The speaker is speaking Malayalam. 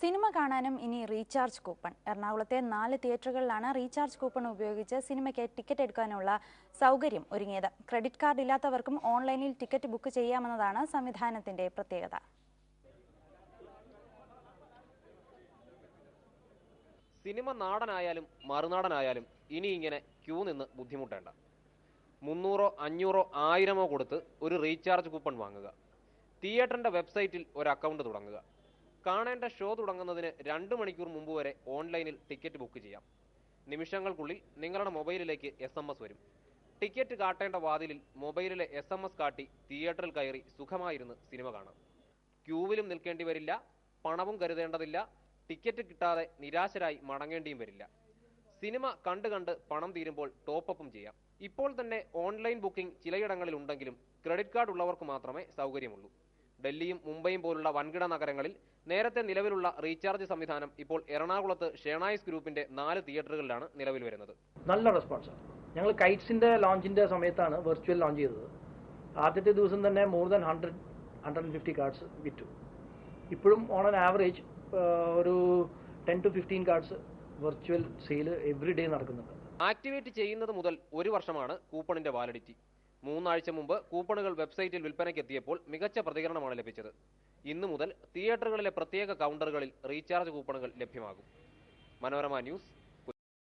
സിനിമ കാണാനും ഇനി റീചാർജ് കൂപ്പൺ. എറണാകുളത്തെ 4 തിയേറ്ററുകളിലാണ് റീചാർജ് കൂപ്പൺ ഉപയോഗിച്ച് സിനിമയ്ക്ക് ടിക്കറ്റ് എടുക്കാനുള്ള സൗകര്യം ഒരുങ്ങിയത്. ക്രെഡിറ്റ് കാർഡ് ഇല്ലാത്തവർക്കും ഓൺലൈനിൽ ടിക്കറ്റ് ബുക്ക് ചെയ്യാമെന്നതാണ് സംവിധാനത്തിന്റെ പ്രത്യേകത. സിനിമ നാടനായാലും മറുനാടനായാലും ഇനി ഇങ്ങനെ ക്യൂ നിന്ന് ബുദ്ധിമുട്ടേണ്ട. 300, 500, 1000 കൊടുത്ത് ഒരു റീചാർജ് കൂപ്പൺ വാങ്ങുക. തിയേറ്ററിന്റെ വെബ്സൈറ്റിൽ ഒരു അക്കൗണ്ട് തുടങ്ങുക. കാണേണ്ട ഷോ തുടങ്ങുന്നതിന് 2 മണിക്കൂർ മുമ്പ് വരെ ഓൺലൈനിൽ ടിക്കറ്റ് ബുക്ക് ചെയ്യാം. നിമിഷങ്ങൾക്കുള്ളിൽ നിങ്ങളുടെ മൊബൈലിലേക്ക് SMS വരും. ടിക്കറ്റ് കാട്ടേണ്ട വാതിലിൽ മൊബൈലിലെ SMS കാട്ടി തിയേറ്ററിൽ കയറി സുഖമായിരുന്ന് സിനിമ കാണാം. ക്യൂവിലും നിൽക്കേണ്ടി വരില്ല, പണവും കരുതേണ്ടതില്ല, ടിക്കറ്റ് കിട്ടാതെ നിരാശരായി മടങ്ങേണ്ടിയും വരില്ല. സിനിമ കണ്ട് പണം തീരുമ്പോൾ ടോപ്പപ്പും ചെയ്യാം. ഇപ്പോൾ തന്നെ ഓൺലൈൻ ബുക്കിംഗ് ചിലയിടങ്ങളിൽ ഉണ്ടെങ്കിലും ക്രെഡിറ്റ് കാർഡ് ഉള്ളവർക്ക് മാത്രമേ സൗകര്യമുള്ളൂ. ഡൽഹിയും മുംബൈയും പോലുള്ള വൻകിട നഗരങ്ങളിൽ നേരത്തെ നിലവിലുള്ള റീചാർജ് സംവിധാനം ഇപ്പോൾ എറണാകുളത്ത് ഷേണായിസ് ഗ്രൂപ്പിന്റെ 4 തിയേറ്ററുകളിലാണ് നിലവിൽ വരുന്നത്. നല്ല റെസ്പോൺസാണ്. ഞങ്ങൾ കൈറ്റ്സിന്റെ ലോഞ്ചിന്റെ സമയത്താണ് വെർച്വൽ ലോഞ്ച് ചെയ്തത്. ആദ്യത്തെ ദിവസം തന്നെ മോർ ദാൻ 150 കാർഡ്സ് വിറ്റു. ഇപ്പോഴും ഓൺ ആൻ ആവറേജ് ഒരു 10 to 15 cards virtual sale every day നടക്കുന്നുണ്ട്. ആക്ടിവേറ്റ് ചെയ്യുന്നത് മുതൽ 1 വർഷമാണ് കൂപ്പണിന്റെ വാലിഡിറ്റി. 3 ആഴ്ച മുമ്പ് കൂപ്പണുകൾ വെബ്സൈറ്റിൽ വിൽപ്പനയ്ക്ക് എത്തിയപ്പോൾ മികച്ച പ്രതികരണമാണ് ലഭിച്ചത്. ഇന്നു മുതൽ തിയേറ്ററുകളിലെ പ്രത്യേക കൗണ്ടറുകളിൽ റീചാർജ് കൂപ്പണുകൾ ലഭ്യമാകും. മനോരമ ന്യൂസ്,